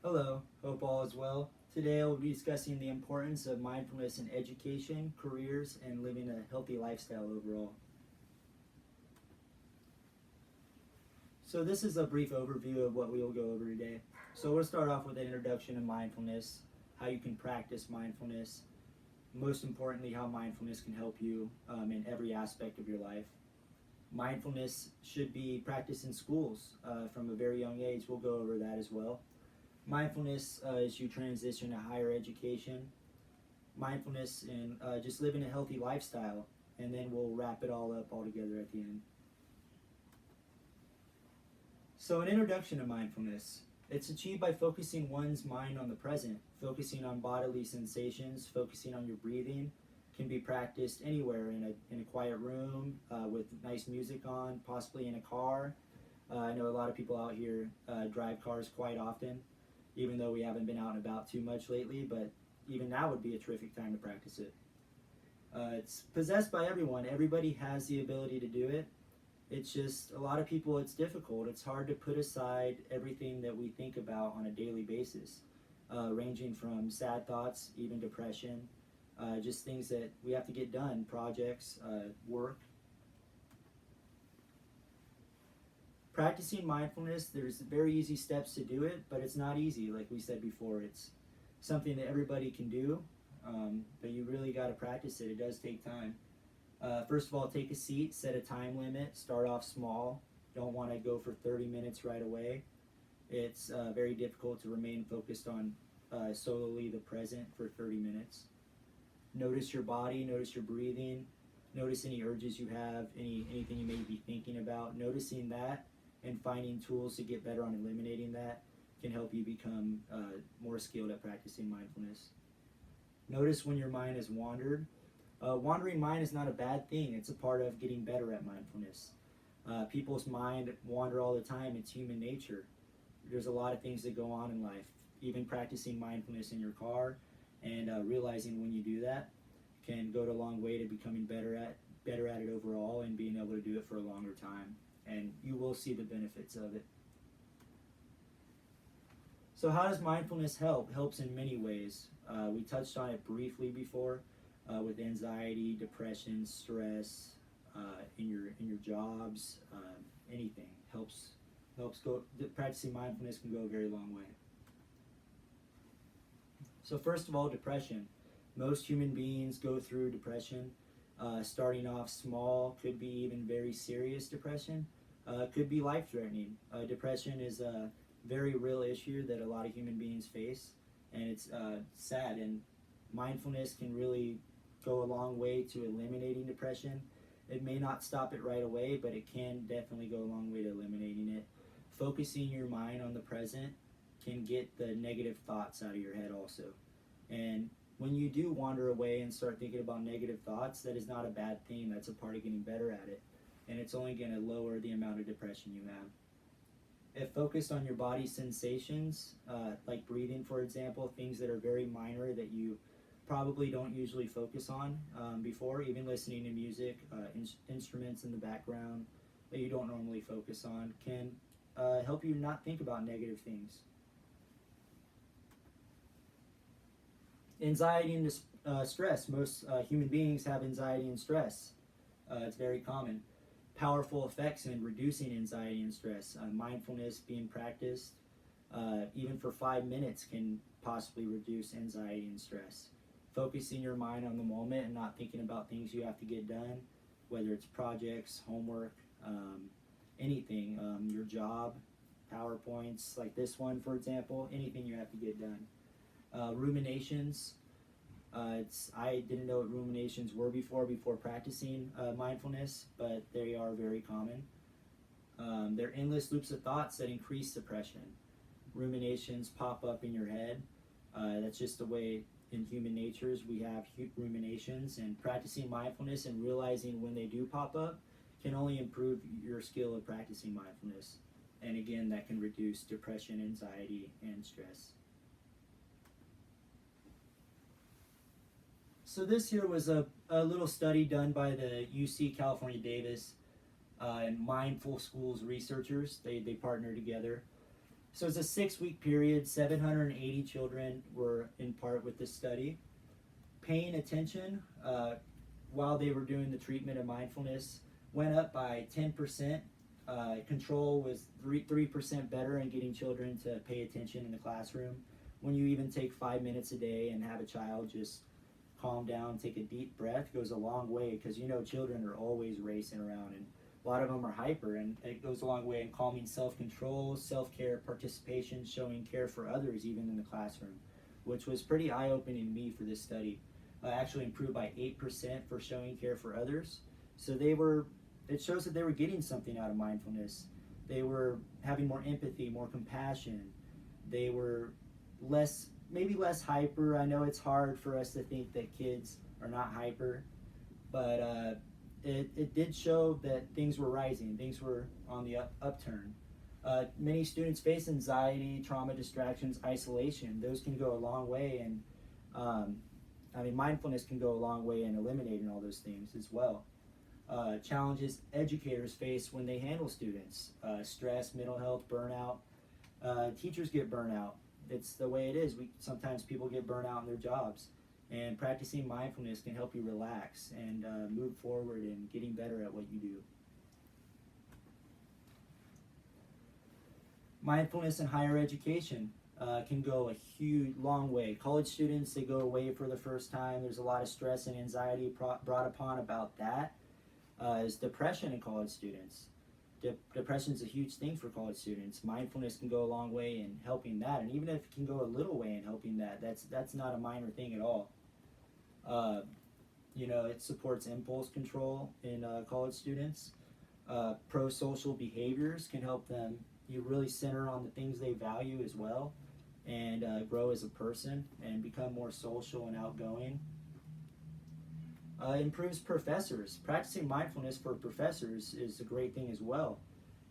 Hello, hope all is well. Today I will be discussing the importance of mindfulness in education, careers, and living a healthy lifestyle overall. So this is a brief overview of what we will go over today. So we'll start off with an introduction to mindfulness, how you can practice mindfulness, most importantly how mindfulness can help you in every aspect of your life. Mindfulness should be practiced in schools from a very young age. We'll go over that as well. Mindfulness as you transition to higher education, mindfulness and just living a healthy lifestyle, and then we'll wrap it all up all together at the end. So, an introduction to mindfulness. It's achieved by focusing one's mind on the present, focusing on bodily sensations, focusing on your breathing. Can be practiced anywhere in a quiet room with nice music on, possibly in a car. I know a lot of people out here drive cars quite often, even though we haven't been out and about too much lately, but even now would be a terrific time to practice it. It's possessed by everyone. Everybody has the ability to do it. It's just a lot of people, it's difficult. It's hard to put aside everything that we think about on a daily basis, ranging from sad thoughts, even depression, just things that we have to get done, projects, work. Practicing mindfulness, there's very easy steps to do it, but it's not easy, like we said before. It's something that everybody can do, but you really got to practice it. It does take time. First of all, take a seat, set a time limit, start off small. Don't want to go for 30 minutes right away. It's very difficult to remain focused on solely the present for 30 minutes. Notice your body, notice your breathing, notice any urges you have, anything you may be thinking about. Noticing that and finding tools to get better on eliminating that can help you become more skilled at practicing mindfulness. Notice when your mind has wandered. Wandering mind is not a bad thing. It's a part of getting better at mindfulness. People's mind wander all the time. It's human nature. There's a lot of things that go on in life. Even practicing mindfulness in your car and realizing when you do that can go a long way to becoming better at it overall and being able to do it for a longer time. And you will see the benefits of it. So how does mindfulness help? It helps in many ways. We touched on it briefly before with anxiety, depression, stress, in your jobs, anything helps go. Practicing mindfulness can go a very long way. So first of all, depression. Most human beings go through depression. Starting off small, could be even very serious depression, could be life-threatening. Depression is a very real issue that a lot of human beings face, and it's sad. And mindfulness can really go a long way to eliminating depression. It may not stop it right away, but it can definitely go a long way to eliminating it. Focusing your mind on the present can get the negative thoughts out of your head also. And when you do wander away and start thinking about negative thoughts, that is not a bad thing. That's a part of getting better at it. And it's only going to lower the amount of depression you have. If focused on your body sensations, like breathing, for example, things that are very minor that you probably don't usually focus on before, even listening to music, instruments in the background that you don't normally focus on, can help you not think about negative things. Anxiety and stress. Most human beings have anxiety and stress. It's very common. Powerful effects in reducing anxiety and stress. Mindfulness being practiced, even for 5 minutes, can possibly reduce anxiety and stress. Focusing your mind on the moment and not thinking about things you have to get done, whether it's projects, homework, anything, your job, PowerPoints, like this one, for example, anything you have to get done. Ruminations. I didn't know what ruminations were before practicing mindfulness, but they are very common. They're endless loops of thoughts that increase depression. Ruminations pop up in your head. That's just the way in human natures we have ruminations, and practicing mindfulness and realizing when they do pop up can only improve your skill of practicing mindfulness. And again, that can reduce depression, anxiety, and stress. So this here was a little study done by the UC California Davis and Mindful Schools researchers. They partner together. So it's a 6-week period. 780 children were in part with this study. Paying attention while they were doing the treatment of mindfulness went up by 10%. Control was 3% better in getting children to pay attention in the classroom. When you even take 5 minutes a day and have a child just calm down, take a deep breath, goes a long way, because children are always racing around, and a lot of them are hyper, and it goes a long way in calming self-control, self-care, participation, showing care for others even in the classroom, which was pretty eye-opening to me for this study. Actually improved by 8% for showing care for others. So it shows that they were getting something out of mindfulness. They were having more empathy, more compassion. They were maybe less hyper. I know it's hard for us to think that kids are not hyper, but it did show that things were rising, things were on the upturn. Many students face anxiety, trauma, distractions, isolation. Those can go a long way, and mindfulness can go a long way in eliminating all those things as well. Challenges educators face when they handle students: stress, mental health, burnout. Teachers get burnout. It's the way it is. Sometimes people get burnt out in their jobs, and practicing mindfulness can help you relax and move forward in getting better at what you do. Mindfulness in higher education can go a long way. College students, they go away for the first time. There's a lot of stress and anxiety brought upon about that. Is depression in college students. Depression is a huge thing for college students. Mindfulness can go a long way in helping that, and even if it can go a little way in helping that, that's not a minor thing at all. It supports impulse control in college students. Pro-social behaviors can help them. You really center on the things they value as well, and grow as a person and become more social and outgoing. Improves professors. Practicing mindfulness for professors is a great thing as well.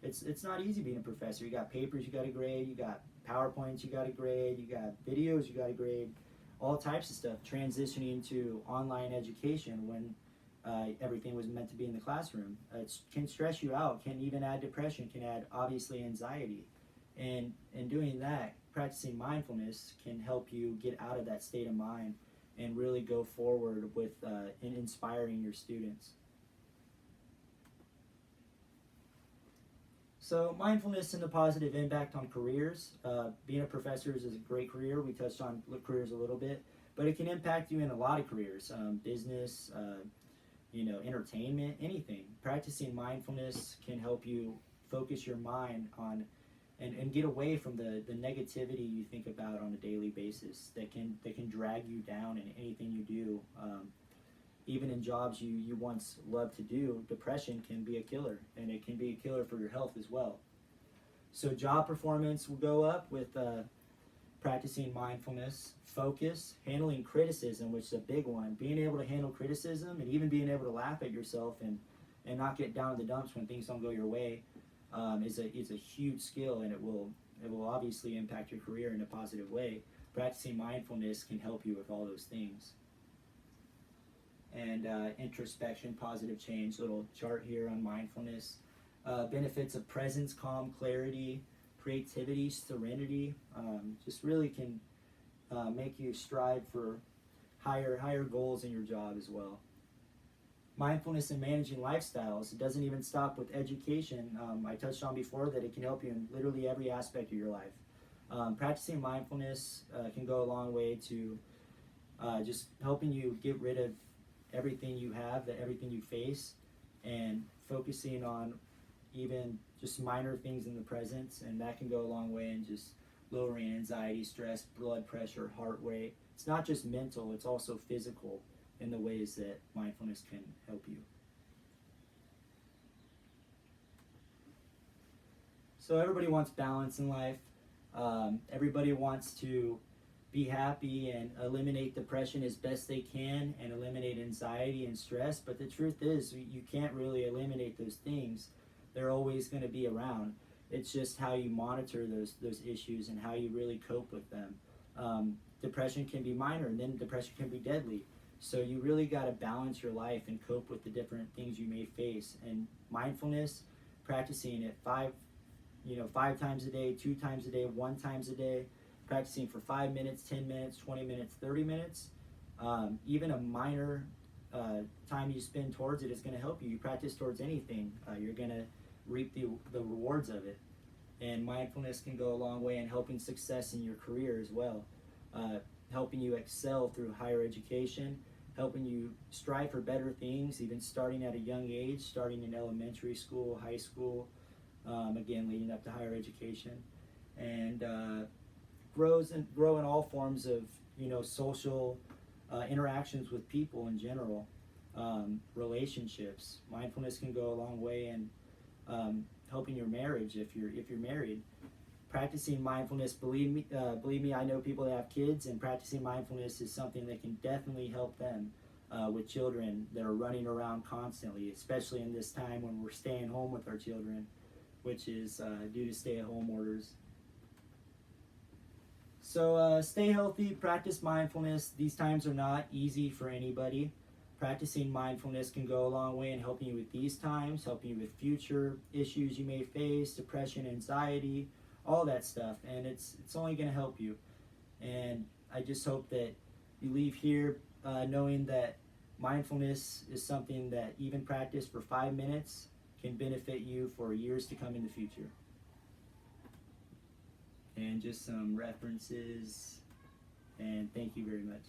It's not easy being a professor. You got papers you got to grade, you got PowerPoints you got to grade, you got videos you got to grade, all types of stuff. Transitioning to online education when everything was meant to be in the classroom. It can stress you out, can even add depression, can add obviously anxiety. And in doing that, practicing mindfulness can help you get out of that state of mind and really go forward with in inspiring your students. So mindfulness and the positive impact on careers. Being a professor is a great career. We touched on careers a little bit, but it can impact you in a lot of careers, business, entertainment, anything. Practicing mindfulness can help you focus your mind on and get away from the negativity you think about on a daily basis that can drag you down in anything you do. Even in jobs you once loved to do, depression can be a killer, and it can be a killer for your health as well. So job performance will go up with practicing mindfulness. Focus, handling criticism, which is a big one. Being able to handle criticism and even being able to laugh at yourself and not get down in the dumps when things don't go your way is a huge skill, and it will obviously impact your career in a positive way. Practicing mindfulness can help you with all those things. And introspection, positive change, little chart here on mindfulness. Benefits of presence, calm, clarity, creativity, serenity, just really can make you strive for higher goals in your job as well. Mindfulness in managing lifestyles. It doesn't even stop with education. I touched on before that it can help you in literally every aspect of your life. Practicing mindfulness can go a long way to just helping you get rid of everything you have, everything you face, and focusing on even just minor things in the present, and that can go a long way in just lowering anxiety, stress, blood pressure, heart rate. It's not just mental, it's also physical in the ways that mindfulness can help you. So everybody wants balance in life. Everybody wants to be happy and eliminate depression as best they can and eliminate anxiety and stress, but the truth is you can't really eliminate those things. They're always going to be around. It's just how you monitor those issues and how you really cope with them. Depression can be minor, and then depression can be deadly. So you really got to balance your life and cope with the different things you may face. And mindfulness, practicing it 5 5 times a day, 2 times a day, 1 times a day, practicing for 5 minutes, 10 minutes, 20 minutes, 30 minutes. Even a minor time you spend towards it is going to help you. You practice towards anything, you're going to reap the rewards of it. And mindfulness can go a long way in helping success in your career as well, helping you excel through higher education, helping you strive for better things, even starting at a young age, starting in elementary school, high school, again leading up to higher education, and grow in all forms of social interactions with people in general, relationships. Mindfulness can go a long way in helping your marriage if you're married. Practicing mindfulness, believe me, I know people that have kids, and practicing mindfulness is something that can definitely help them with children that are running around constantly, especially in this time when we're staying home with our children, which is due to stay-at-home orders. So stay healthy, practice mindfulness. These times are not easy for anybody. Practicing mindfulness can go a long way in helping you with these times, helping you with future issues you may face, depression, anxiety, all that stuff, and it's only going to help you. And I just hope that you leave here knowing that mindfulness is something that even practice for 5 minutes can benefit you for years to come in the future. And just some references, and thank you very much.